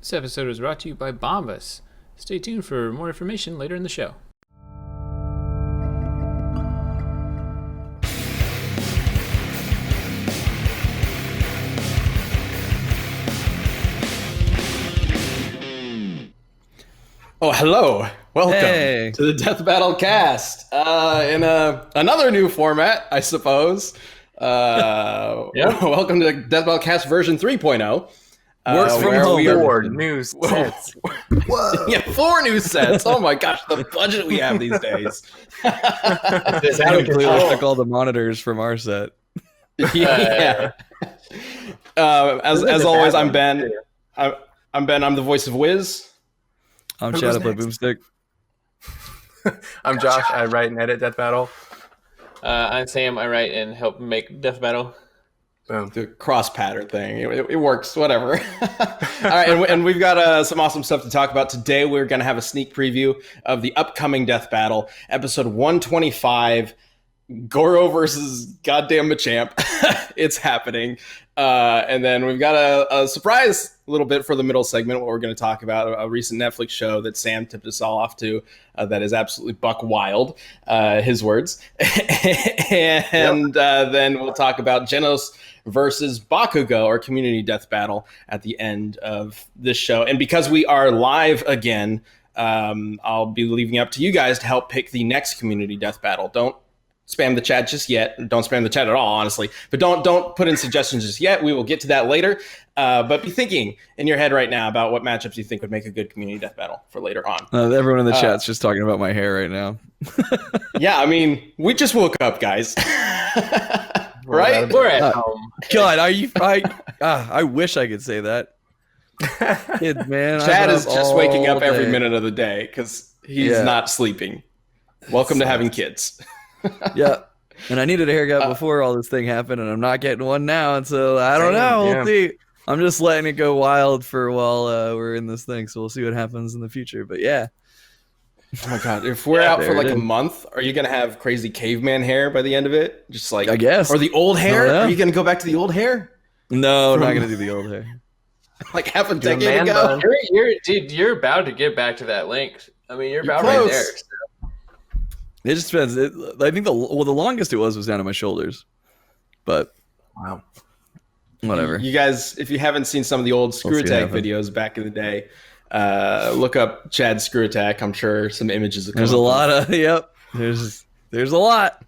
This episode is brought to you by Bombas. Stay tuned for more information later in the show. Oh, hello. Welcome to the Death Battle cast in another new format, I suppose. Welcome to Death Battle cast version 3.0. Works from home. Four new sets. Whoa. Yeah, 4 new sets. Oh my gosh, the budget we have these days. It's out of control. Took all the monitors from our set. Yeah. As always, I'm Ben. I'm Ben. I'm the voice of Wiz. I'm Shadow Play Boomstick. I'm Josh. I write and edit Death Battle. I'm Sam. I write and help make Death Battle. Boom. The cross pattern thing. It works, whatever. All right, and we've got some awesome stuff to talk about. Today we're going to have a sneak preview of the upcoming Death Battle, episode 125, Goro versus goddamn Machamp. It's happening. And then we've got a surprise little bit for the middle segment, what we're going to talk about, a recent Netflix show that Sam tipped us all off to that is absolutely buck wild, his words. And then we'll talk about Genos versus Bakugo, or community death battle, at the end of this show. And because we are live again, I'll be leaving it up to you guys to help pick the next community death battle. Don't spam the chat just yet. Don't spam the chat at all, honestly. But don't put in suggestions just yet. We will get to that later. But be thinking in your head right now about what matchups you think would make a good community death battle for later on. Everyone in the chat's just talking about my hair right now. Yeah, I mean, we just woke up, guys. Right? We're at home. God, I wish I could say that. Kid, man. Chad is just waking up every minute of the day because he's not sleeping. Welcome to having kids. Yeah, and I needed a haircut before all this thing happened, and I'm not getting one now, and so I don't know. We'll see. I'm just letting it go wild for while we're in this thing, so we'll see what happens in the future. But yeah. Oh my god, if we're out for like a month, are you gonna have crazy caveman hair by the end of it? Just like, I guess. Or the old hair? Are you gonna go back to the old hair? No, I'm not gonna do the old hair. Like half a decade ago? You're about to get back to that length. I mean, you're about close. right there. So. It just depends. I think the longest it was down to my shoulders, but wow, whatever. You guys, if you haven't seen some of the old Screw Attack videos back in the day, look up Chad's Screw Attack. I'm sure some images will come. There's a lot of There's a lot.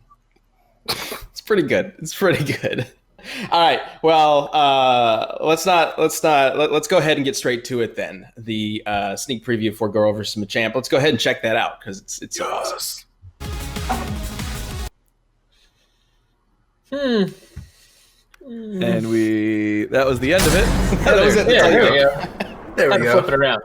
It's pretty good. It's pretty good. All right. Well, let's go ahead and get straight to it then. The sneak preview for Goro versus Machamp. Let's go ahead and check that out because it's so awesome. And that was the end of it. That was it. Yeah, there we go. There we go. Flip it around.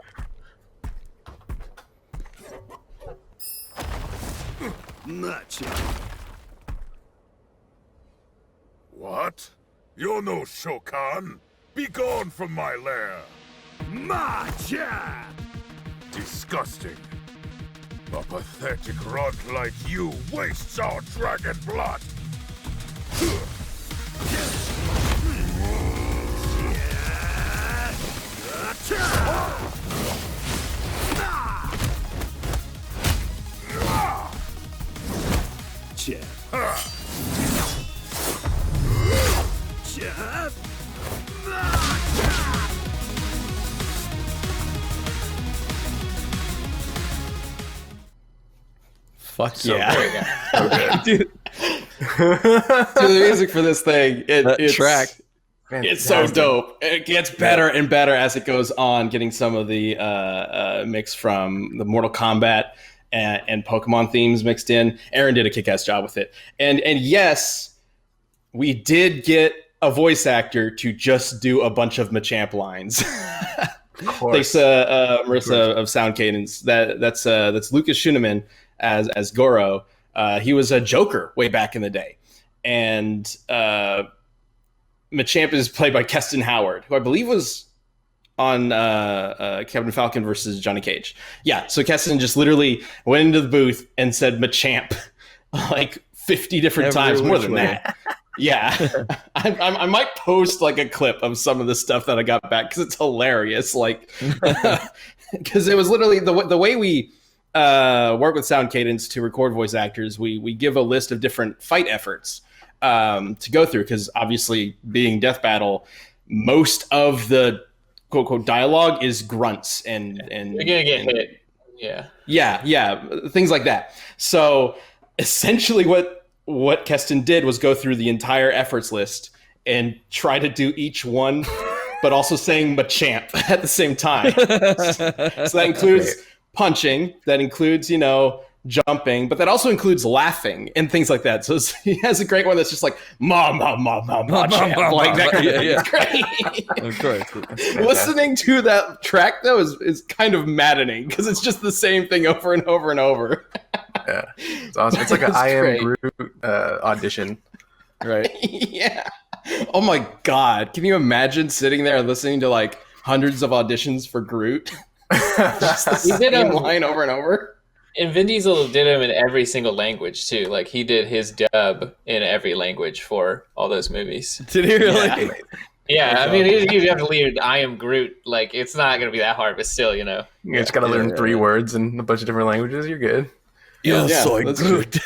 What? You're no Shokan. Be gone from my lair. Machamp! Disgusting. A pathetic runt like you wastes our dragon blood. Fuck So yeah. Dude, the music for this thing, it's track. It's so dope. It gets better and better as it goes on, getting some of the mix from the Mortal Kombat and Pokemon themes mixed in. Aaron did a kick-ass job with it. And yes, we did get a voice actor to just do a bunch of Machamp lines. Thanks Marissa of Sound Cadence. That's Lucas Schuneman as Goro. He was a Joker way back in the day. And Machamp is played by Keston Howard, who I believe was on Captain Falcon versus Johnny Cage. Yeah, so Keston just literally went into the booth and said Machamp like 50 different times, more than that. Yeah, I might post like a clip of some of the stuff that I got back because it's hilarious. Like, because it was literally the way we work with Sound Cadence to record voice actors. We give a list of different fight efforts to go through because obviously being Death Battle, most of the quote unquote dialogue is grunts and you're gonna get hit. Yeah, things like that. So essentially, what Keston did was go through the entire efforts list and try to do each one, but also saying Machamp at the same time. So that includes punching, that includes, jumping, but that also includes laughing and things like that. So he has a great one that's just like, Machamp. Like that kind of thing. Yeah. It's great. Of course. Listening to that track, though, is kind of maddening because it's just the same thing over and over and over. Yeah, it's awesome. It's like an I Am Groot audition. Right. Yeah. Oh my God. Can you imagine sitting there and listening to like hundreds of auditions for Groot? Just the same line over and over. And Vin Diesel did him in every single language too. Like he did his dub in every language for all those movies. Did he really? Yeah, I mean, you have to leave I Am Groot. Like it's not gonna be that hard, but still, You just gotta learn 3 words in a bunch of different languages. You're good. Yes, I Groot.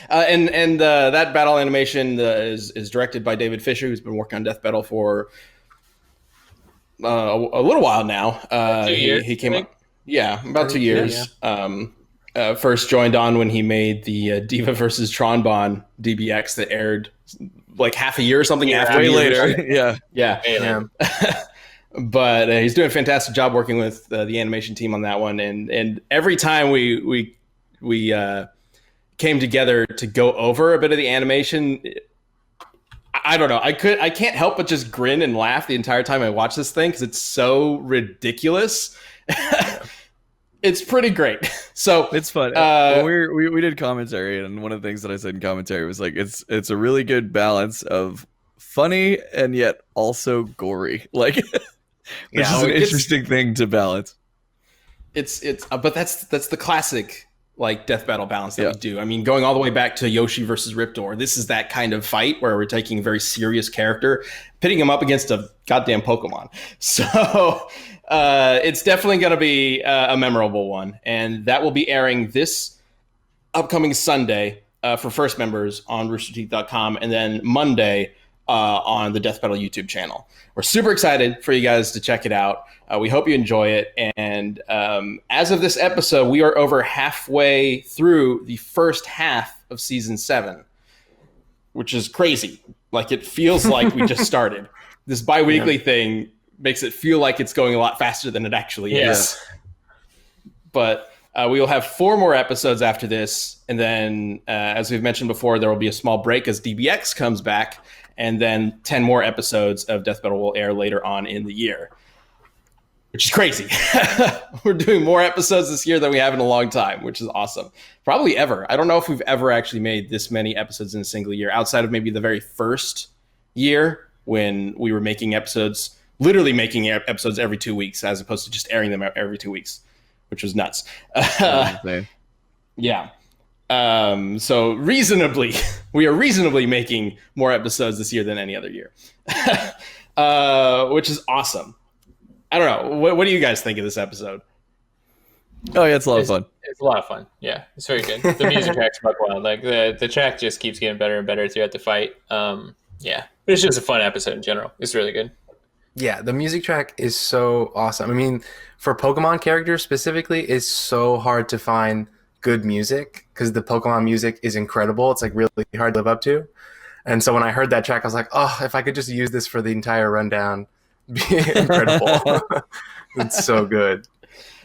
And that battle animation is directed by David Fisher, who's been working on Death Battle for a little while now. 2 years. He came up, about 2 years. Yeah. First joined on when he made the Diva versus Tronbon DBX that aired like half a year or something after. Way later. Yeah. But he's doing a fantastic job working with the animation team on that one. And every time we came together to go over a bit of the animation, I don't know. I can't help but just grin and laugh the entire time I watch this thing because it's so ridiculous. It's pretty great. So it's fun. We did commentary, and one of the things that I said in commentary was like it's a really good balance of funny and yet also gory. Like, which is an interesting thing to balance. But that's the classic like Death Battle balance that we do. I mean, going all the way back to Yoshi versus Riptor, this is that kind of fight where we're taking a very serious character, pitting him up against a goddamn Pokemon. So it's definitely going to be a memorable one. And that will be airing this upcoming Sunday for first members on roosterteeth.com and then Monday on the Death Battle YouTube channel. We're super excited for you guys to check it out. We hope you enjoy it. And as of this episode, we are over halfway through the first half of season 7, which is crazy. Like, it feels like we just started. This bi-weekly thing makes it feel like it's going a lot faster than it actually is. But we will have 4 more episodes after this. And then, as we've mentioned before, there will be a small break as DBX comes back. And then 10 more episodes of Death Battle will air later on in the year, which is crazy. We're doing more episodes this year than we have in a long time, which is awesome. Probably ever. I don't know if we've ever actually made this many episodes in a single year, outside of maybe the very first year when we were making episodes, literally making episodes every 2 weeks, as opposed to just airing them every 2 weeks, which was nuts. Yeah. So we are reasonably making more episodes this year than any other year, which is awesome. I don't know. What do you guys think of this episode? Oh yeah, it's a lot of fun. It's a lot of fun. Yeah, it's very good. The music track's buck wild. Like the track just keeps getting better and better throughout the fight. It's just a fun episode in general. It's really good. Yeah, the music track is so awesome. I mean, for Pokemon characters specifically, it's so hard to find good music because the Pokemon music is incredible. It's like really hard to live up to. And so when I heard that track, I was like, oh, if I could just use this for the entire rundown, it'd be incredible. It's so good.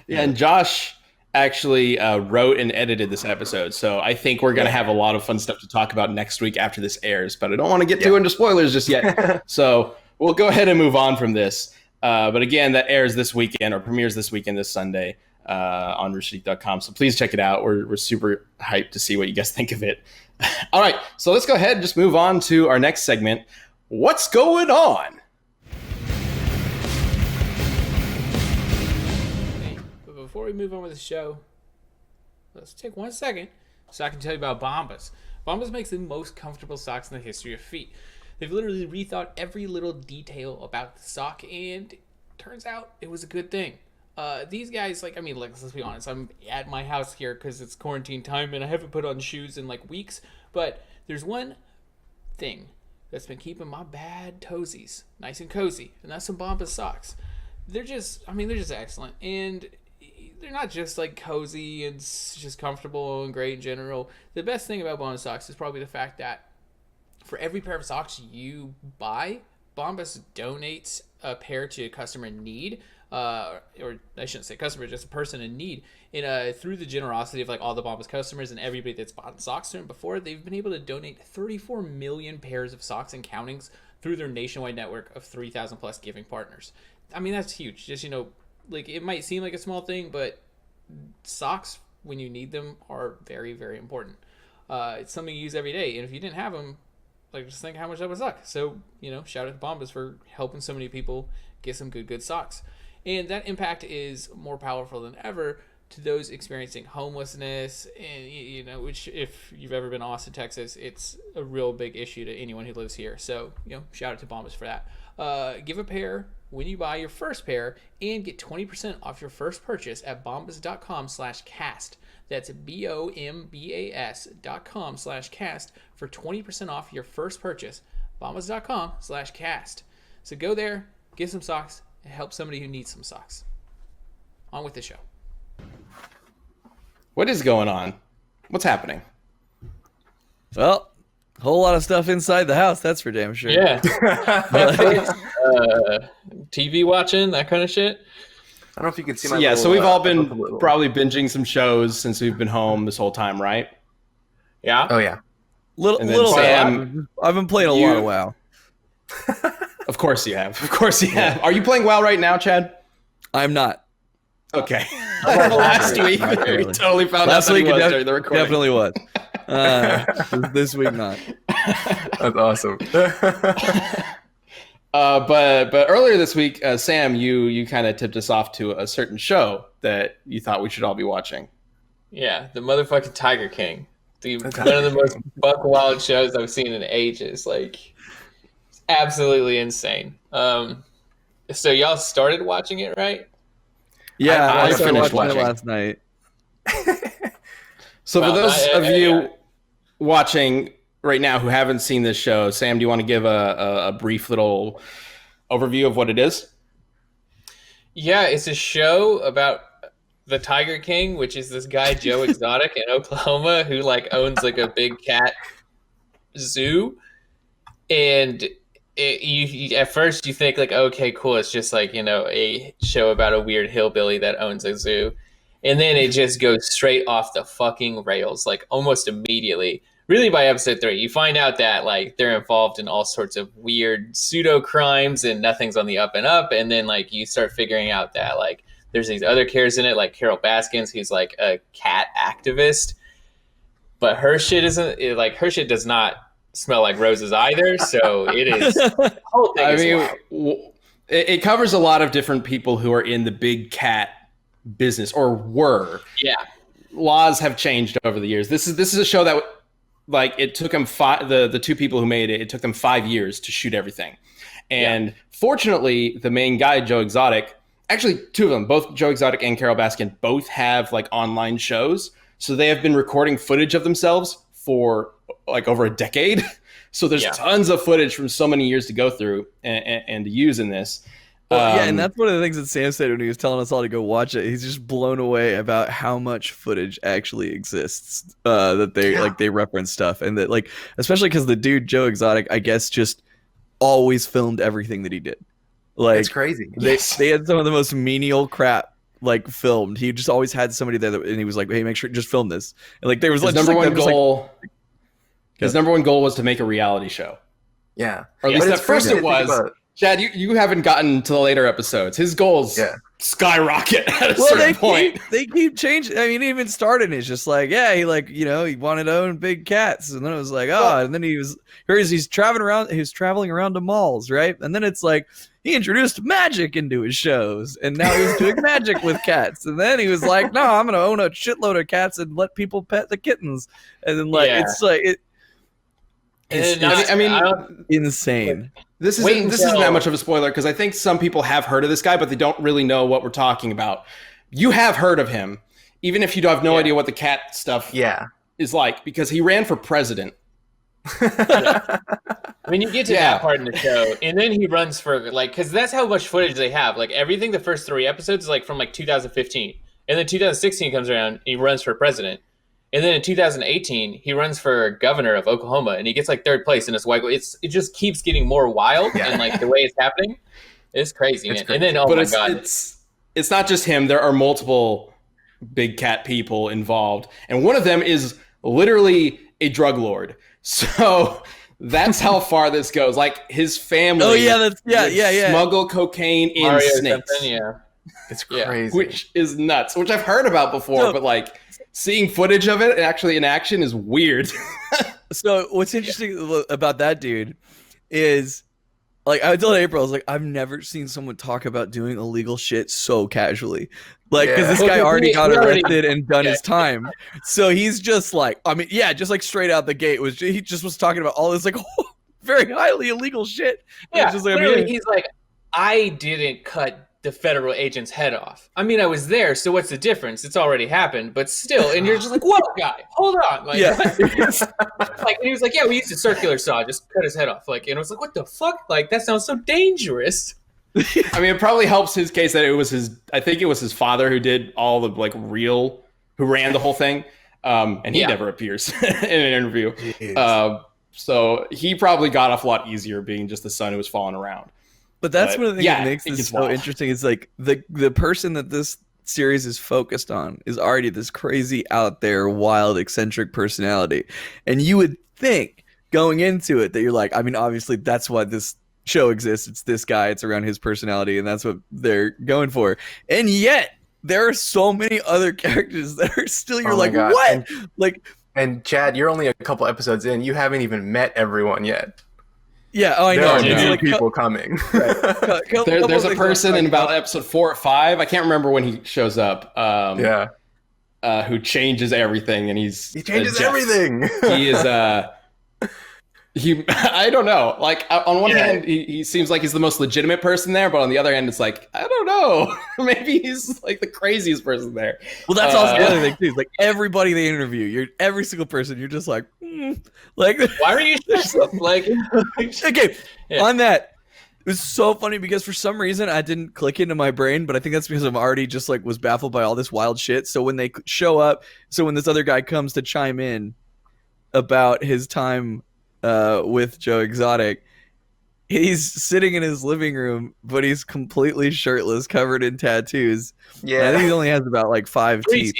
Yeah, and Josh actually wrote and edited this episode. So I think we're going to have a lot of fun stuff to talk about next week after this airs, but I don't want to get too into spoilers just yet. So we'll go ahead and move on from this. But again, that airs this weekend or premieres this weekend, this Sunday. On roosterteeth.com. So please check it out. We're super hyped to see what you guys think of it. All right, so let's go ahead and just move on to our next segment. What's going on? But before we move on with the show, let's take 1 second so I can tell you about Bombas. Bombas makes the most comfortable socks in the history of feet. They've literally rethought every little detail about the sock, and turns out it was a good thing. These guys, like, I mean, like, let's be honest, I'm at my house here because it's quarantine time and I haven't put on shoes in like weeks, but there's one thing that's been keeping my bad toesies nice and cozy, and that's some Bombas socks. They're just excellent, and they're not just like cozy and just comfortable and great in general. The best thing about Bombas socks is probably the fact that for every pair of socks you buy, Bombas donates a pair to a customer in need, or I shouldn't say customer, just a person in need. And through the generosity of like all the Bombas customers and everybody that's bought socks to them before, they've been able to donate 34 million pairs of socks and countings through their nationwide network of 3,000 plus giving partners. I mean, that's huge. Just, like, it might seem like a small thing, but socks, when you need them, are very, very important. It's something you use every day, and if you didn't have them, like, just think how much that would suck. So, shout out to Bombas for helping so many people get some good socks. And that impact is more powerful than ever to those experiencing homelessness, and, which, if you've ever been to Austin, Texas, it's a real big issue to anyone who lives here. So, shout out to Bombas for that. Give a pair when you buy your first pair and get 20% off your first purchase at bombas.com/cast. That's BOMBAS.com/cast for 20% off your first purchase. Bombas.com/cast. So go there, get some socks, and help somebody who needs some socks. On with the show. What is going on? What's happening? Well, a whole lot of stuff inside the house, that's for damn sure. Yeah. TV watching, that kind of shit. I don't know if you can see my so we've all been probably binging some shows since we've been home this whole time, right? Yeah. Oh, yeah. Little Sam, I've been playing a lot of WoW. Of course you have. Of course you have. Are you playing WoW right now, Chad? I'm not. Okay. Last week, we totally found out that he was during the recording. Definitely was. This week, not. That's awesome. But earlier this week, Sam, you kind of tipped us off to a certain show that you thought we should all be watching. Yeah, the motherfucking Tiger King. One of the most buck wild shows I've seen in ages. Like, absolutely insane. So y'all started watching it, right? Yeah, I started finished watching it watching last night. So for those of you watching right now who haven't seen this show, Sam, do you want to give a brief little overview of what it is? Yeah, it's a show about the Tiger King, which is this guy Joe Exotic in Oklahoma who like owns like a big cat zoo, and you at first you think like, okay, cool, it's just like, a show about a weird hillbilly that owns a zoo, and then it just goes straight off the fucking rails like almost immediately. Really, by episode 3, you find out that like they're involved in all sorts of weird pseudo crimes and nothing's on the up and up, and then like you start figuring out that like there's these other characters in it, like Carol Baskins, who's like a cat activist, but her shit does not smell like roses either. So it is. The whole thing it covers a lot of different people who are in the big cat business or were. Yeah. Laws have changed over the years. This is a show that like it took them the two people who made it took them 5 years to shoot everything, and fortunately the main guy Joe Exotic. Actually, two of them, both Joe Exotic and Carol Baskin, both have like online shows. So they have been recording footage of themselves for like over a decade. So there's tons of footage from so many years to go through and to use in this. Well, and that's one of the things that Sam said when he was telling us all to go watch it. He's just blown away about how much footage actually exists that they reference stuff, and that like especially because the dude Joe Exotic, I guess, just always filmed everything that he did. Like, it's crazy. They had some of the most menial crap like filmed. He just always had somebody there, and he was like, "Hey, make sure just film this." And like there was his number one goal. His number one goal was to make a reality show. Yeah, or at least at first it was. Chad, you haven't gotten to the later episodes. His goals skyrocket at a certain point. They keep changing. I mean, even starting is just like, yeah, he like, you know, he wanted to own big cats, and then it was like, and then he's traveling around to malls, right? And then it's like he introduced magic into his shows, and now he's doing magic with cats. And then he was like, no, I'm gonna own a shitload of cats and let people pet the kittens. And then it's like insane. This isn't that much of a spoiler because I think some people have heard of this guy, but they don't really know what we're talking about. You have heard of him, even if you have no idea what the cat stuff is like, because he ran for president. I mean, you get to that part in the show, and then he runs for because that's how much footage they have. Like everything, the first 3 episodes is like from like 2015, and then 2016 comes around, and he runs for president. And then in 2018, he runs for governor of Oklahoma, and he gets like 3rd place in his white. It just keeps getting more wild, and like the way it's happening, it's crazy. Man. And then my god, it's not just him. There are multiple big cat people involved, and one of them is literally a drug lord. So that's how far this goes. Like his family, smuggle cocaine in snakes. It's crazy, which is nuts. Which I've heard about before, but like. Seeing footage of it actually in action is weird. So what's interesting about that dude is, like, I told April, I was like, I've never seen someone talk about doing illegal shit so casually. Like, because this guy already got arrested and done his time. So he's just like, I mean, just like straight out the gate, he just was talking about all this like very highly illegal shit. Yeah, just like, he's like, I didn't cut the federal agent's head off. I mean, I was there, so what's the difference? It's already happened, but still, and you're just like, what, guy? Hold on. Like, like, and he was like, yeah, we used a circular saw, just cut his head off. Like, and I was like, what the fuck? Like, that sounds so dangerous. I mean, it probably helps his case that I think it was his father who did all the, like, who ran the whole thing. And he never appears in an interview. So he probably got off a lot easier being just the son who was falling around. But that's one of the things that makes this so interesting. Is like the person that this series is focused on is already this crazy, out there, wild, eccentric personality. And you would think going into it that you're like, I mean, obviously that's why this show exists. It's this guy. It's around his personality, and that's what they're going for. And yet there are so many other characters that are still. You're like, God. What? And Chad, you're only a couple episodes in. You haven't even met everyone yet. Yeah, I know. There are new people coming. Right. There's a person in about episode 4 or 5. I can't remember when he shows up. Who changes everything, and he changes everything. He is. I don't know. Like on one hand, he seems like he's the most legitimate person there, but on the other hand, it's like I don't know. Maybe he's like the craziest person there. Well, that's also the other thing too. Is like everybody they interview, every single person, you're just like, like why are you like? Okay, on that, it was so funny because for some reason I didn't click into my brain, but I think that's because I'm already just like was baffled by all this wild shit. So when they show up, when this other guy comes to chime in about his time with Joe Exotic, he's sitting in his living room, but he's completely shirtless, covered in tattoos. Yeah, I think he only has about like 5 teeth.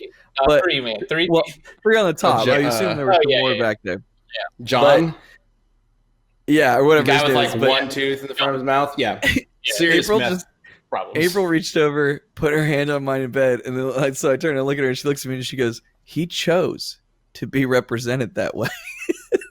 But, 3, man. 3 teeth. 3 on the top. I assume there were more back there. Yeah. John? Or whatever. The guy with like 1 tooth in the front of his mouth? Yeah. Serious meth problems. April reached over, put her hand on mine in bed, and then so I turned and look at her, and she looks at me and she goes, he chose to be represented that way.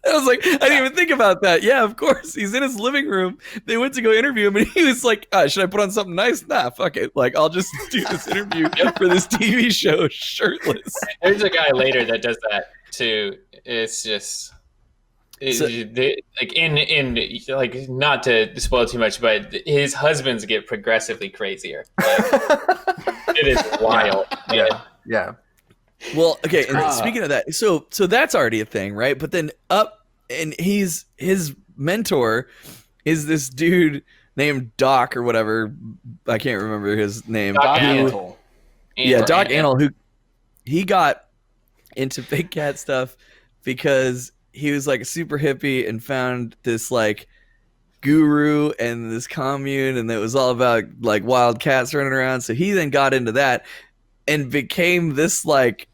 I was like, I didn't even think about that. Yeah, of course. He's in his living room. They went to go interview him, and he was like, should I put on something nice? Nah, fuck it. Like, I'll just do this interview for this TV show shirtless. There's a guy later that does that, too. It's just... like not to spoil too much, but his husbands get progressively crazier. Like, it is wild. Yeah. Well, okay, and speaking of that, so that's already a thing, right? But then and his mentor is this dude named Doc or whatever. I can't remember his name. Doc Antle. Yeah, Doc Antle, who he got into big cat stuff because he was like a super hippie and found this like guru and this commune, and it was all about like wild cats running around. So he then got into that and became this like,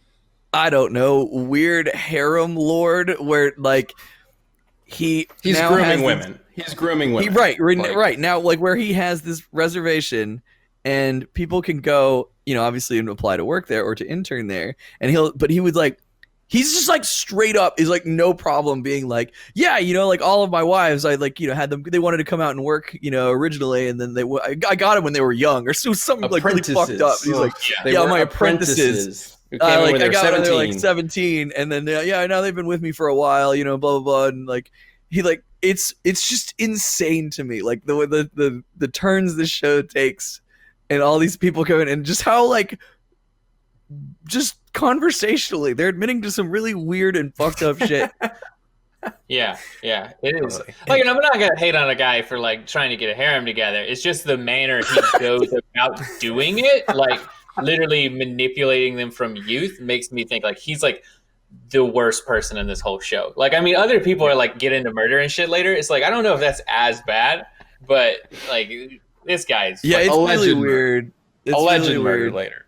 I don't know, weird harem lord where like he's grooming women. He's grooming women. Right now, like where he has this reservation, and people can go, obviously, and apply to work there or to intern there, and he would like. He's just like straight up is like no problem being like, yeah, like all of my wives, I like, had them, they wanted to come out and work, originally. And then I got them when they were young or something like really fucked up. He's like, yeah, my apprentices. Who came when I got 17. when they were like 17. And then, now they've been with me for a while, blah, blah, blah. And like, he like, it's just insane to me. Like the turns this show takes and all these people come in and just how like, just conversationally they're admitting to some really weird and fucked up shit. Yeah, it is. Like, and I'm not gonna hate on a guy for like trying to get a harem together. It's just the manner he goes about doing it, like literally manipulating them from youth, makes me think like he's like the worst person in this whole show. Like, I mean, other people are like get into murder and shit later. It's like I don't know if that's as bad, but like this guy's it's really weird. It's alleged really murder weird. later.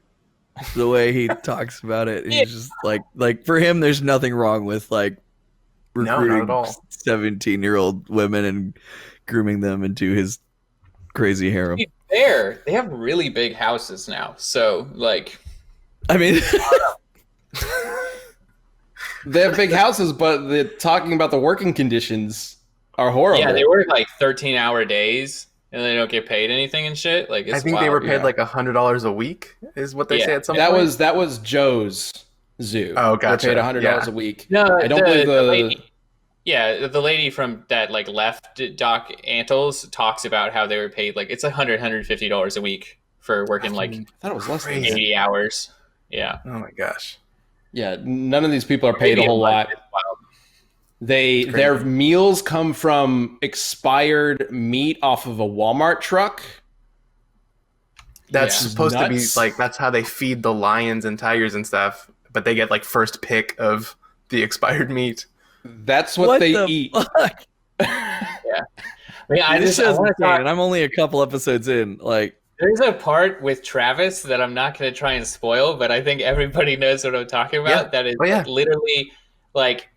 The way he talks about it, he's just like for him, there's nothing wrong with like recruiting 17-year-old women and grooming them into his crazy harem. They have really big houses now, so like, I mean, they have big houses, but talking about the working conditions are horrible. Yeah, they work like 13-hour days. And they don't get paid anything and shit. Like, it's I think wild. they were paid like $100 a week, is what they say at some point. That was Joe's zoo. Oh, gotcha. They paid $100 a week. No, I don't believe the lady. Yeah, the lady from that like left Doc Antles talks about how they were paid like it's $150 a week for working like I thought it was less than 80 hours. Yeah. Oh my gosh. Yeah, none of these people are paid a whole lot. Their meals come from expired meat off of a Walmart truck. That's supposed to be like that's how they feed the lions and tigers and stuff, but they get like first pick of the expired meat. That's what they eat. Fuck? Yeah. I mean, and I'm only a couple episodes in. Like, there's a part with Travis that I'm not going to try and spoil, but I think everybody knows what I'm talking about. Yeah. That is literally like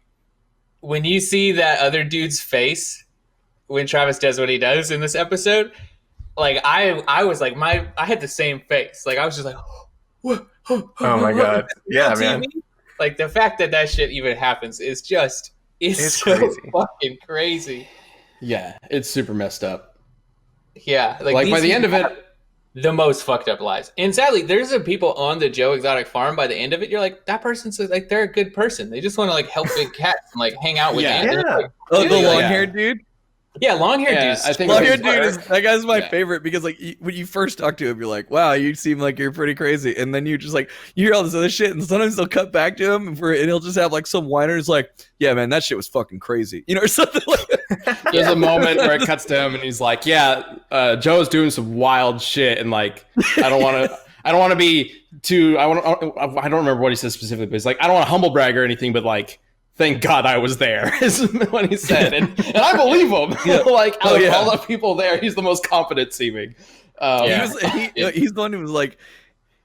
when you see that other dude's face when Travis does what he does in this episode, like I was like I had the same face. Like I was just like, oh my god, yeah, man. Like the fact that shit even happens is just it's so crazy. Fucking crazy. Yeah, it's super messed up. Yeah, like by the end of it. The most fucked up lives. And sadly, there's some people on the Joe Exotic farm by the end of it. You're like, that person's like, they're a good person. They just want to like help big cats and like hang out with them. Yeah. Like, the long-haired dude? Yeah, long-haired dude. I think long-haired dude that guy's my favorite because like when you first talk to him, you're like, wow, you seem like you're pretty crazy. And then you just like, you hear all this other shit and sometimes they'll cut back to him and he'll just have like some whiner who's like, yeah, man, that shit was fucking crazy. Or something like that. There's a moment where it cuts to him and he's like, yeah, Joe's doing some wild shit and like, I don't want to be too, I don't remember what he says specifically, but he's like, I don't want to humble brag or anything, but like, thank God I was there, is what he said. And I believe him. Like, out of all the people there, he's the most confident seeming. He's the one who was like,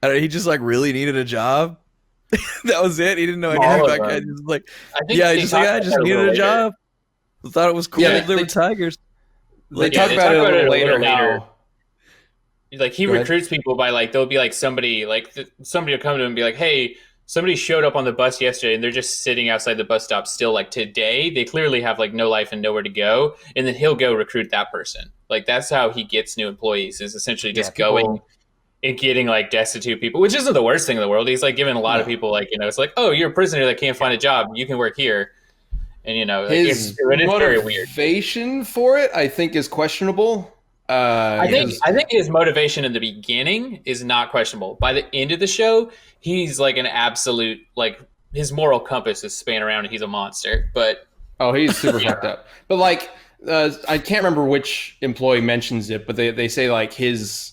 I don't know, he just like really needed a job. That was it. He didn't know anything about cats. He was like, I just needed a job. I thought it was cool. Yeah, they were tigers. They talk about it a little later. Like he recruits people by like, there'll be like somebody will come to him and be like, hey, somebody showed up on the bus yesterday and they're just sitting outside the bus stop still like today. They clearly have like no life and nowhere to go. And then he'll go recruit that person. Like that's how he gets new employees, is essentially just going and getting like destitute people, which isn't the worst thing in the world. He's like giving a lot of people like, it's like, oh, you're a prisoner that can't find a job. You can work here. And his very weird. Motivation for it, I think, is questionable. I think his motivation in the beginning is not questionable. By the end of the show, he's like an absolute, like his moral compass is span around and he's a monster. But he's super fucked up. But like, I can't remember which employee mentions it, but they say like his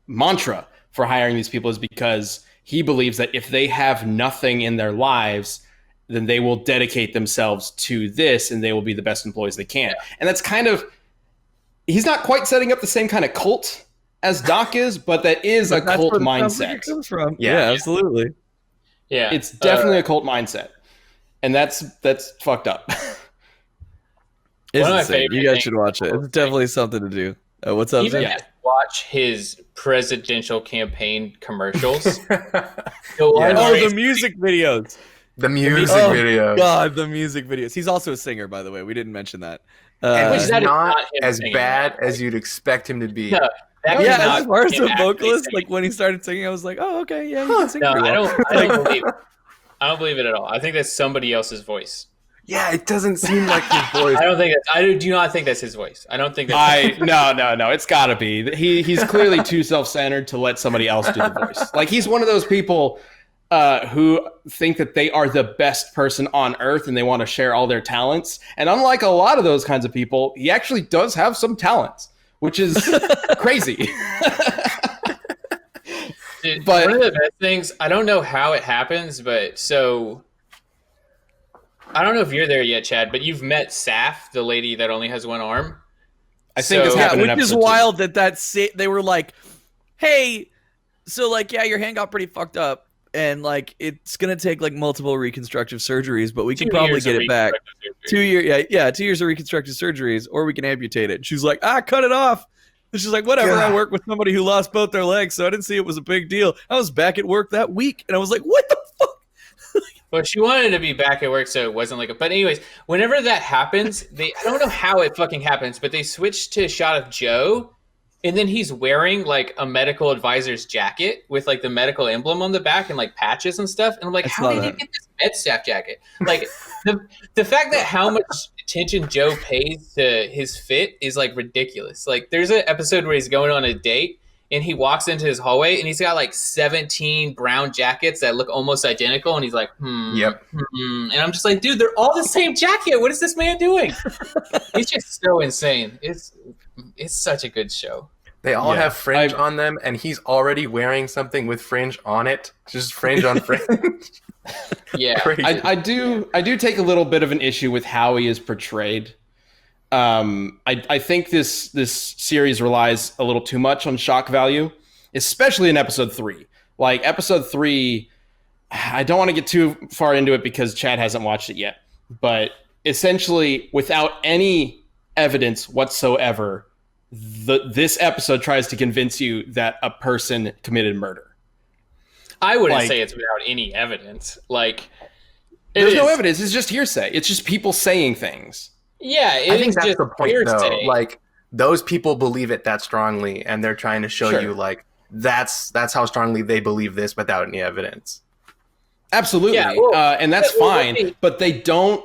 mantra for hiring these people is because he believes that if they have nothing in their lives, then they will dedicate themselves to this and they will be the best employees they can. And that's kind of, he's not quite setting up the same kind of cult as Doc is, but that is a cult mindset. Comes from. Yeah, absolutely. Yeah, it's definitely a cult mindset, and that's fucked up. It's One of my insane. favorite You guys things should watch it. It's definitely something to do. What's up, Even Zach? just watch his presidential campaign commercials. Yeah. Oh, the music videos. The music Oh, video. God, the music videos. He's also a singer, by the way. We didn't mention that. And Which he's that is not not him as singing bad that. as you'd expect him to be. No, that is Yeah, not as far as him a actually vocalist, singing. like when he started singing, I was like, oh, okay, yeah, he can sing No, pretty well. I don't believe it. I don't believe it at all. I think that's somebody else's voice. Yeah, it doesn't seem like his voice. I do not think that's his voice. I don't think that's No, it's gotta be. He's clearly too self-centered to let somebody else do the voice. Like, he's one of those people who think that they are the best person on earth and they want to share all their talents. And unlike a lot of those kinds of people, he actually does have some talents, which is crazy. Dude, But- one of the best things, I don't know how it happens, but so I don't know if you're there yet, Chad, but you've met Saf, the lady that only has one arm. I think it's So- Yeah, happened in which is episode 2. wild they were like, hey, so like, yeah, your hand got pretty fucked up, and like it's gonna take like multiple reconstructive surgeries, but we can 2 probably years get of it back. reconstructive surgery. 2 year, 2 years of reconstructive surgeries, or we can amputate it. She's like, cut it off. And she's like, whatever. God. I work with somebody who lost both their legs, so I didn't see it was a big deal. I was back at work that week, and I was like, what the fuck? But she wanted to be back at work, so it wasn't like a. But anyways, whenever that happens, I don't know how it fucking happens, but they switch to a shot of Joe, and then he's wearing like a medical advisor's jacket with like the medical emblem on the back and like patches and stuff. And I'm like, I how saw did he that. get this med staff jacket? Like the fact that how much attention Joe pays to his fit is like ridiculous. Like there's an episode where he's going on a date. And he walks into his hallway and he's got like 17 brown jackets that look almost identical. And he's like, Yep. And I'm just like, dude, they're all the same jacket. What is this man doing? It's just so insane. It's such a good show. They all Yeah, have fringe on them, and he's already wearing something with fringe on it. Just fringe on fringe. Yeah. Crazy. I do take a little bit of an issue with how he is portrayed. I think this series relies a little too much on shock value, especially in episode 3. Like episode 3, I don't want to get too far into it because Chad hasn't watched it yet, but essentially without any evidence whatsoever, this episode tries to convince you that a person committed murder. I wouldn't Like- say it's without any evidence. Like, There's no is- evidence. It's just hearsay. It's just people saying things. Yeah, it I think is that's just the point, hearsay. though. Like, those people believe it that strongly, and they're trying to show Sure. you, like, that's how strongly they believe this without any evidence. Absolutely, Yeah, well, and that's well, fine. okay. But they don't.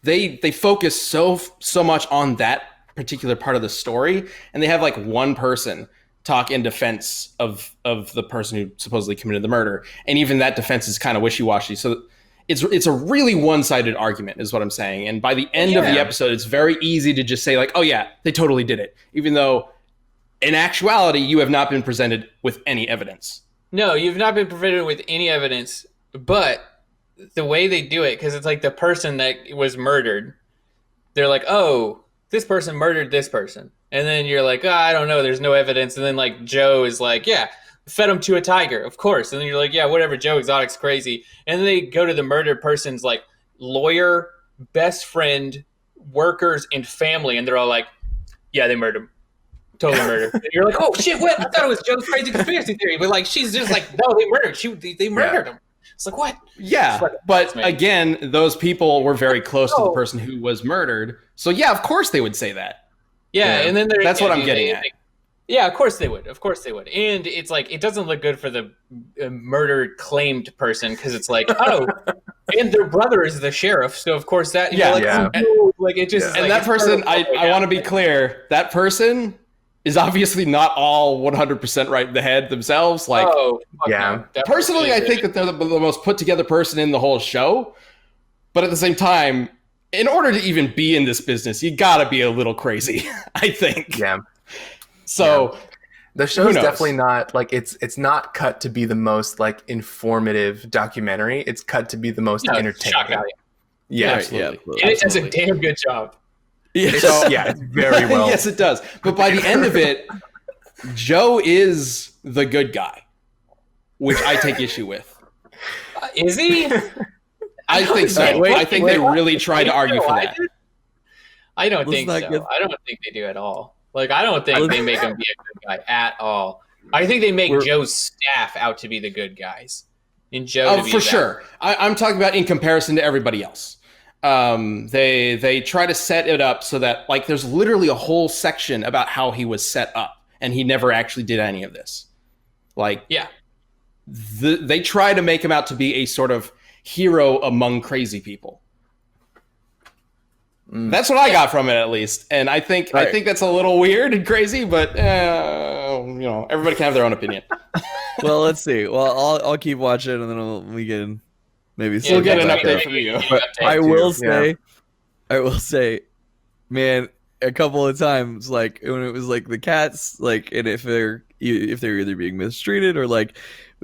They focus so much on that particular part of the story, and they have like one person talk in defense of the person who supposedly committed the murder, and even that defense is kind of wishy-washy. So it's a really one-sided argument, is what I'm saying. And by the end of the Yeah. episode, it's very easy to just say like, "Oh yeah, they totally did it," even though in actuality you have not been presented with any evidence. No, you've not been provided with any evidence, but the way they do it, because it's like the person that was murdered, they're like, oh, this person murdered this person. And then you're like, I don't know, there's no evidence. And then like Joe is like, yeah, fed him to a tiger, of course. And then you're like, yeah, whatever, Joe Exotic's crazy. And then they go to the murdered person's like lawyer, best friend, workers, and family, and they're all like, yeah, they murdered him. Totally murdered. And you're like, oh shit, what? I thought it was Joe's crazy conspiracy theory. But like, she's just like, no, they murdered. They murdered him. It's like, what? Yeah, Fuck, but man. again, those people were very close to the No. person who was murdered. So yeah, of course they would say that. Yeah, Yeah, and then that's what I'm getting at. Yeah, of course they would. Of course they would. And it's like, it doesn't look good for the murdered claimed person because it's like, oh, and their brother is the sheriff. So of course that, you're Yeah, like, yeah. oh, no. Like it just, Yeah. is And like, that it's person, part of the I way want to down. be clear, that person is obviously not all 100% right in the head themselves. Like, Oh, fuck Yeah. no. Definitely personally, I is. think that they're the most put together person in the whole show. But at the same time, in order to even be in this business, you gotta be a little crazy, I think. Yeah. So, The Who show's knows? definitely not like it's not cut to be the most like informative documentary. It's cut to be the most No, it's entertaining. shock value. yeah, Right, absolutely. And it does a Absolutely. damn good job. It's, So- yeah, it's very well. Yes, it does. But by the end of it, Joe is the good guy, which I take issue with. Is he? I think so. Wait, I think they really try to argue for that. I don't Let's think not so. get- I don't think they do at all. Like, I don't think they make him be a good guy at all. I think they make Joe's staff out to be the good guys. And Joe to be for the bad sure. I'm talking about in comparison to everybody else. They try to set it up so that like there's literally a whole section about how he was set up, and he never actually did any of this. Like, Yeah. They try to make him out to be a sort of hero among crazy people. That's what I got from it, at least. And I think that's a little weird and crazy, but everybody can have their own opinion. Well, let's see. Well, I'll keep watching, and then we can maybe We'll get an back update up. from you. I will say, man, a couple of times, like when it was like the cats, like, and if they're either being mistreated or like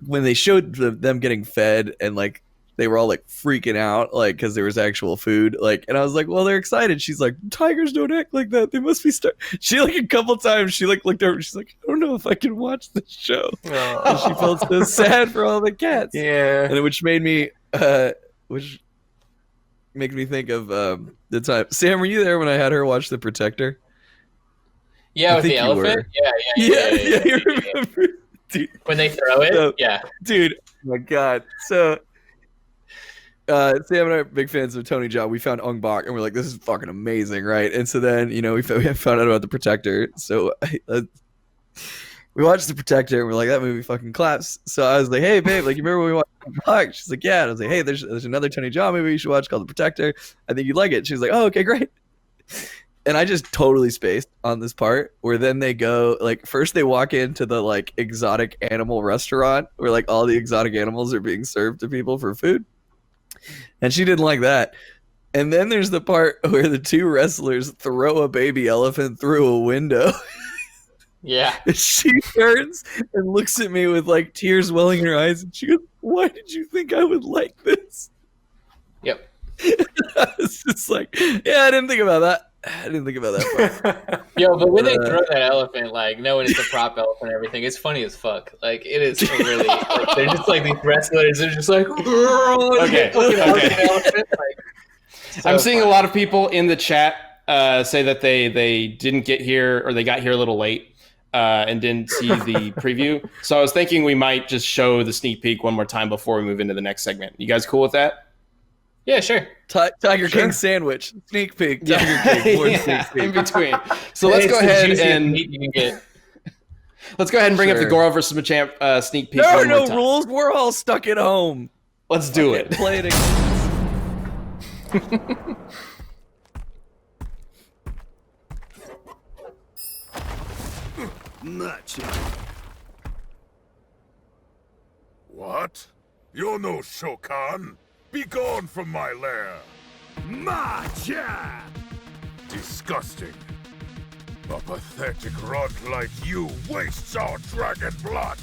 when they showed them getting fed and like they were all like freaking out, like because there was actual food, like, and I was like, well, they're excited. She's like, tigers don't act like that. They must be She like a couple times she like looked over. She's like, I don't know if I can watch this show. And she felt so sad for all the cats. Yeah. And which made me think of the time. Sam, were you there when I had her watch The Protector? Yeah, I with the think you elephant? were. Yeah, you remember? Dude, When they throw it? So- yeah. dude, oh my God. So Sam and I are big fans of Tony Jaa. We found Ong Bak and we're like, this is fucking amazing, right? And so then, we found out about The Protector. So we watched The Protector and we're like, that movie fucking claps. So I was like, hey, babe, like, you remember when we watched Ong Bak? She's like, yeah. And I was like, hey, there's another Tony Jaa movie you should watch called The Protector. I think you'd like it. She was like, oh, okay, great. And I just totally spaced on this part where then they go, like, first they walk into the, like, exotic animal restaurant where, like, all the exotic animals are being served to people for food. And she didn't like that. And then there's the part where the two wrestlers throw a baby elephant through a window. Yeah. And she turns and looks at me with, like, tears welling in her eyes. And she goes, why did you think I would like this? Yep. I was just like, yeah, I didn't think about that. I didn't think about that part. Yo, but when they throw that elephant, like, knowing it's a prop elephant and everything, it's funny as fuck. Like, it is really, like, they're just like these wrestlers, they're just like, Okay. elephant. Like, so I'm seeing funny. a lot of people in the chat say that they didn't get here or they got here a little late and didn't see the preview. So I was thinking we might just show the sneak peek one more time before we move into the next segment. You guys cool with that? Yeah, sure. Tiger King sandwich, sneak peek, Tiger King, more sneak In peek. between. So let's It's go the ahead juiciest and meat you can get. bring up the Sure. Goro versus Machamp sneak peek. There are one more no time. rules. We're all stuck at home. Let's do it. Play it again. What? You're no Shokan. Be gone from my lair. Machamp! Disgusting. A pathetic runt like you wastes our dragon blood.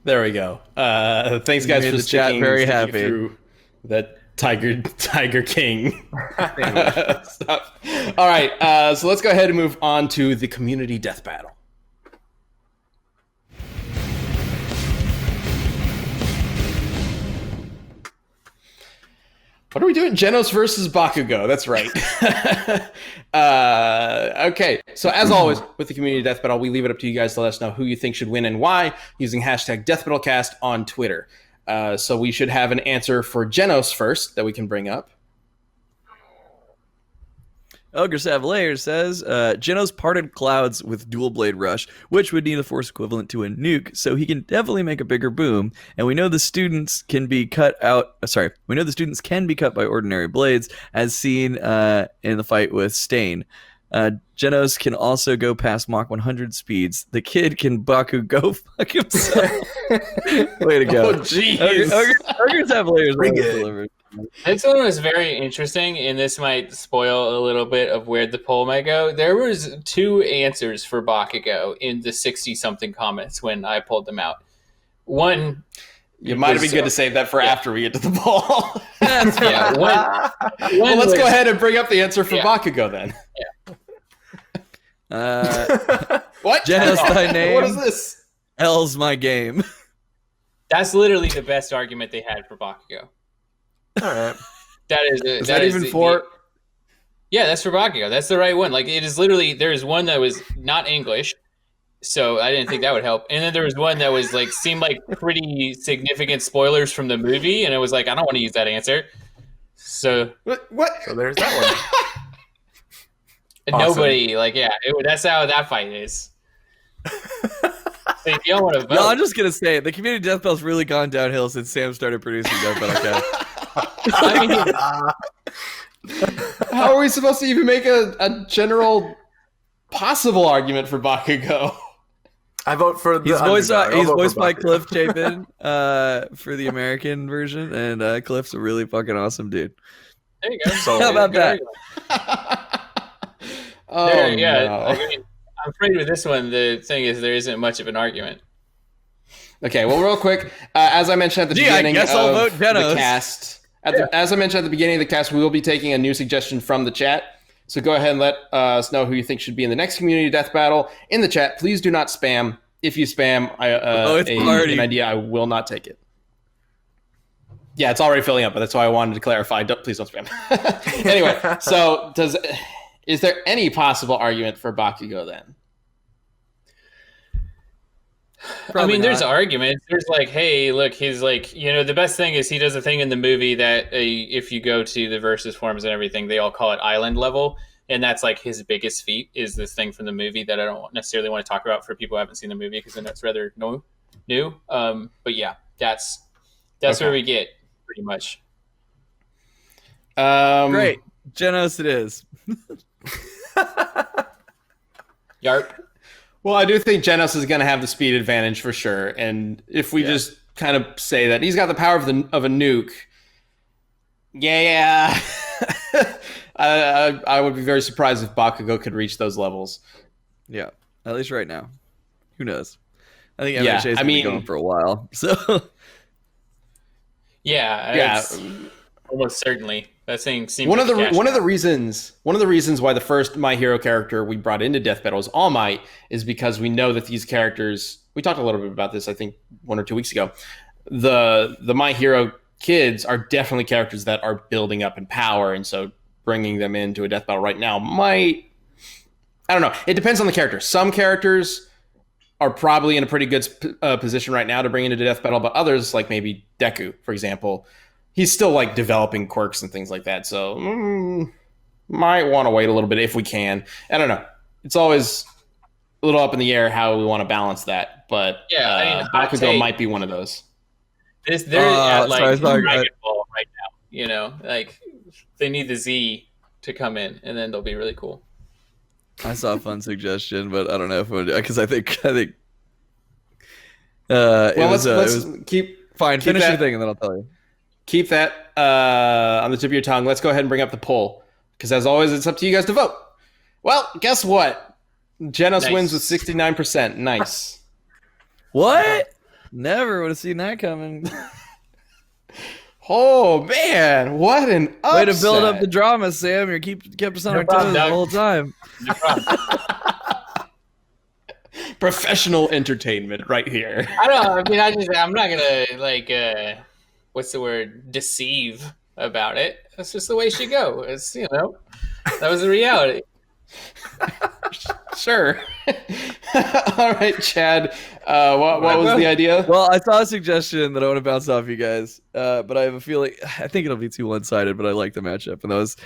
There we go. Thanks, guys, made for the chat sticking very sticking happy. through that Tiger King stuff. All right, so let's go ahead and move on to the community death battle. What are we doing? Genos versus Bakugo. That's right. Okay, so as always, with the community death battle, we leave it up to you guys to let us know who you think should win and why using hashtag DeathBattleCast on Twitter. So we should have an answer for Genos first that we can bring up. Ogre Savalayer says, Genos parted clouds with Dual Blade Rush, which would need a force equivalent to a nuke, so he can definitely make a bigger boom. And we know the students can be cut out. We know the students can be cut by ordinary blades, as seen in the fight with Stain. Genos can also go past Mach 100 speeds. The kid can Baku go fuck himself. Way to go. Oh, jeez. Ogre Savalayer is always delivered. This one was very interesting, and this might spoil a little bit of where the poll might go. There was 2 answers for Bakugo in the 60-something comments when I pulled them out. One, You might have been good to save that for after we get to the ball. yeah, well, let's go ahead and bring up the answer for Bakugo then. What? Genos thy name. What is this? L's my game. That's literally the best argument they had for Bakugo. All right. That is Is that even for? Yeah, that's for Bakugo. That's the right one. Like, it is literally, there's one that was not English, so I didn't think that would help. And then there was one that was like, seemed like pretty significant spoilers from the movie, and it was like, I don't want to use that answer. So What? So there's that one. nobody, like, that's how that fight is. So if you don't want to vote, No, I'm just gonna say the community death battle's really gone downhill since Sam started producing Death Battle Cast. I mean, How are we supposed to even make a general possible argument for Bakugo? I vote for the He's voiced underdog. I'll he's vote for voiced by Bakugo. Cliff Chapin for the American version, and Cliff's a really fucking awesome dude. there you go. So- How about that? Oh, Yeah, no. I mean, I'm afraid with this one, the thing is there isn't much of an argument. Okay, well, real quick, as I mentioned at the Gee, I beginning guess I'll of vote the Genos. cast, as I mentioned at the beginning of the cast, we will be taking a new suggestion from the chat. So go ahead and let us know who you think should be in the next community death battle in the chat. Please do not spam. If you spam it's already- an idea, I will not take it. Yeah, it's already filling up, but that's why I wanted to clarify. Please don't spam. Anyway, so is there any possible argument for Bakugo then? I mean, there's not. arguments. There's like, hey, look, he's like, the best thing is he does a thing in the movie that if you go to the versus forums and everything, they all call it island level. And that's like his biggest feat is this thing from the movie that I don't necessarily want to talk about for people who haven't seen the movie because I know it's rather new. But yeah, that's Okay. where we get pretty much. Great, Genos it is. Yarp. Well, I do think Genos is going to have the speed advantage for sure, and if we just kind of say that he's got the power of a nuke, I would be very surprised if Bakugo could reach those levels. Yeah, at least right now. Who knows? I think Yeah, MHA's been going for a while, so Yeah, it's almost certainly. That thing seems one like of the reasons why the first My Hero character we brought into Death Battle is All Might is because we know that these characters. We talked a little bit about this, I think, 1 or 2 weeks ago. The My Hero kids are definitely characters that are building up in power, and so bringing them into a death battle right now might. I don't know. It depends on the character. Some characters are probably in a pretty good position right now to bring into the death battle, but others, like maybe Deku, for example, he's still like developing quirks and things like that. So might want to wait a little bit if we can. I don't know. It's always a little up in the air how we want to balance that, but hot Bakugo take. might be one of those. They're at like sorry, Dragon Ball right now. Like they need the Z to come in, and then they'll be really cool. I saw a fun suggestion, but I don't know if because I think it let's keep fine. Finish that- your thing, and then I'll tell you. keep that on the tip of your tongue. Let's go ahead and bring up the poll because, as always, it's up to you guys to vote. Well, guess what? Genos Nice. wins with 69%. Nice. What? Never would have seen that coming. Oh man, what an upset. Way to build up the drama, Sam. You kept us on our problem, toes the Doug. whole time. No problem. professional entertainment right here. I don't know. I mean, I'm not gonna what's the word? Deceive about it. That's just the way she go. It's that was the reality. Sure. All right, Chad. What was the idea? Well, I saw a suggestion that I want to bounce off you guys, but I have a feeling I think it'll be too one-sided. But I like the matchup, and that was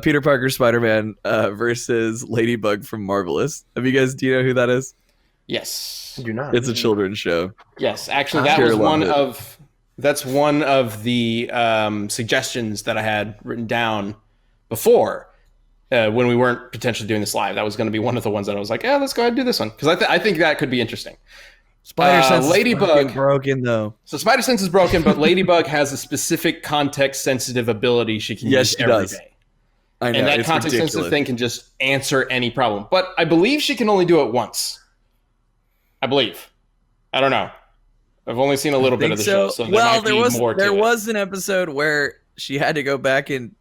Peter Parker Spider-Man versus Ladybug from Marvelous. Do you know who that is? Yes. You're not. It's a children's show. Yes. Actually, I that sure was loved one it. of that's one of the suggestions that I had written down before. When we weren't potentially doing this live, that was going to be one of the ones that I was like, let's go ahead and do this one because I think that could be interesting. Spider sense is Ladybug. fucking broken though. So Spider Sense is broken, but Ladybug has a specific context-sensitive ability she can use every day. I know, And that it's context-sensitive ridiculous. thing can just answer any problem. But I believe she can only do it once. I believe. I don't know. I've only seen a little bit of the show, so there might be more to there it. was an episode where she had to go back and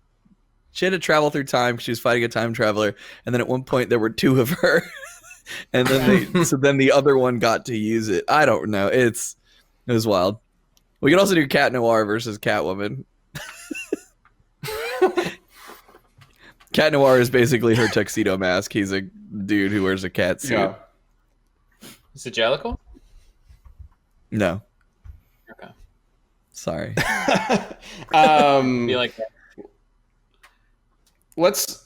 she had to travel through time because she was fighting a time traveler, and then at one point there were two of her, and then then the other one got to use it. I don't know. It was wild. We could also do Cat Noir versus Catwoman. Cat Noir is basically her tuxedo mask. He's a dude who wears a cat suit. Yeah. Is it Jellicle? No. Okay. Sorry. Be like that. Let's.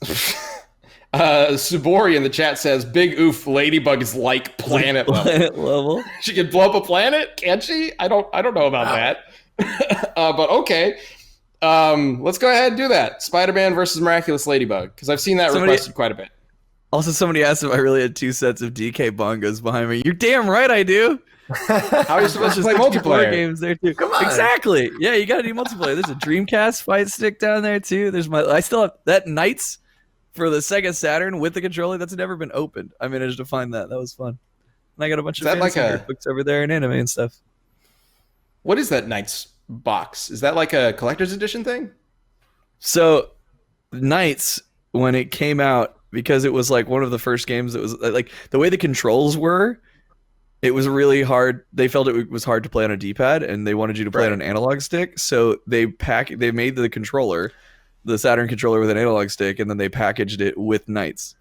Subori in the chat says, "Big oof, Ladybug is like planet level. Planet level. She can blow up a planet, can't she? I don't know about that. But okay. Let's go ahead and do that. Spider-Man versus Miraculous Ladybug, because I've seen that requested quite a bit. Also, somebody asked if I really had 2 sets of DK bongos behind me. You're damn right I do. How are you supposed to play 64 multiplayer? games there too. Come on. Exactly. Yeah, you gotta do multiplayer. There's a Dreamcast fight stick down there too. I still have that Knights for the Sega Saturn with the controller that's never been opened. I managed to find that. That was fun. And I got a bunch of that like fantasy books over there and anime and stuff. What is that Knights box? Is that like a collector's edition thing? So, Knights, when it came out, because it was like one of the first games that was like the way the controls were, it was really hard. They felt it was hard to play on a D-pad, and they wanted you to play on an analog stick. So they made the controller, the Saturn controller with an analog stick, and then they packaged it with Knights.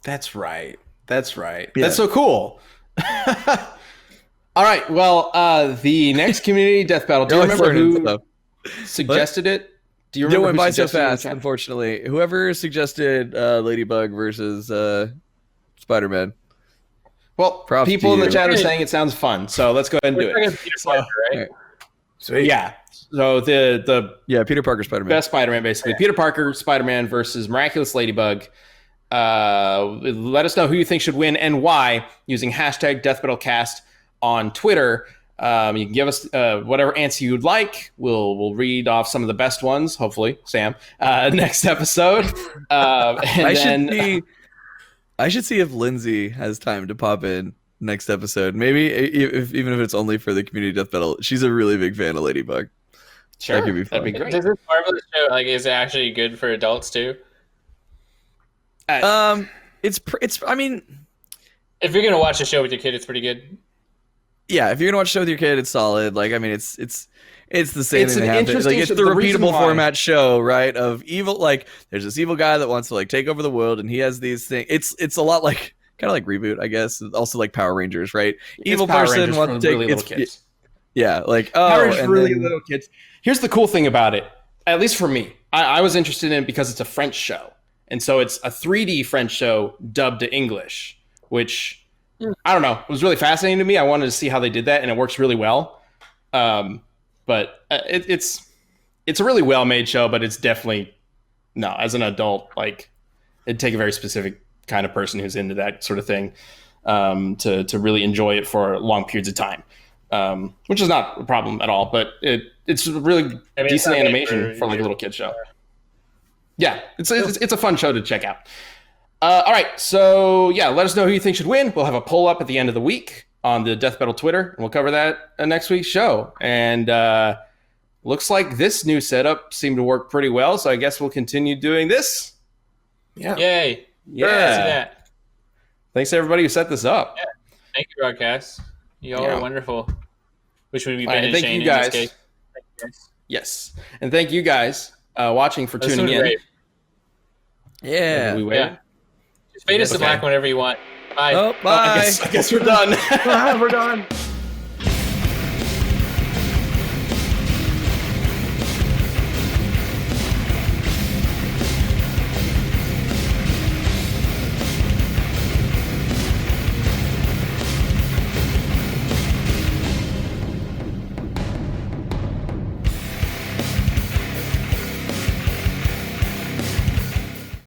That's right. That's right. Yeah. That's so cool. All right. Well, the next community death battle. Do you You're always remember learning who stuff. suggested it? Do you It remember went who by so suggested it in the fast, chat? unfortunately. Whoever suggested Ladybug versus Spider-Man. Well, Props to people in the you. chat are saying it sounds fun, so let's go ahead and do We're it. talking Peter Parker, right? Sweet. Yeah. So the Yeah, Peter Parker Spider-Man. best Spider-Man, basically. Peter Parker, Spider-Man versus Miraculous Ladybug. Let us know who you think should win and why using hashtag DeathBattleCast on Twitter. You can give us whatever answer you'd like. We'll read off some of the best ones, hopefully, Sam, next episode. I should see if Lindsay has time to pop in next episode. Maybe even if it's only for the community death battle. She's a really big fan of Ladybug. Sure, That could be fun. that'd be great. Does this part of the show is it actually good for adults too? It's. I mean, If you're gonna watch a show with your kid, it's pretty good. yeah. If you're gonna watch a show with your kid, it's solid. Like, I mean, it's the same It's thing. an Like, interesting it's show. the The reason repeatable why- format show, right? Of evil. Like, there's this evil guy that wants to like take over the world, and he has these things. It's a lot like kind of like Reboot, I guess. Also like Power Rangers, right? Evil Power person Rangers wants for to take. really little kids. Yeah, like Power Rangers and for really then- little kids. Here's the cool thing about it, at least for me. I was interested in it because it's a French show. And so it's a 3D French show dubbed to English, which, I don't know, it was really fascinating to me. I wanted to see how they did that, and it works really well. But it's a really well-made show, but it's definitely, no, as an adult, like, it'd take a very specific kind of person who's into that sort of thing to really enjoy it for long periods of time. Which is not a problem at all, but it's a really decent animation for like a little kid show. Yeah, it's a fun show to check out. All right, so yeah, let us know who you think should win. We'll have a poll up at the end of the week on the Death Battle Twitter, and we'll cover that next week's show. And looks like this new setup seemed to work pretty well, so I guess we'll continue doing this. Yeah. Yay! Yeah. See that. Thanks to everybody who set this up. Yeah. Thank you, broadcast. Y'all Yeah. are wonderful. Which would be All right, Ben and thank Shane you guys. in this case. Thank you guys. Yes, and thank you guys watching for This tuning was in. great. Yeah. We wait. Yeah. Just fade us to Okay. black whenever you want. Bye. Oh, bye. I guess we're done. We're done.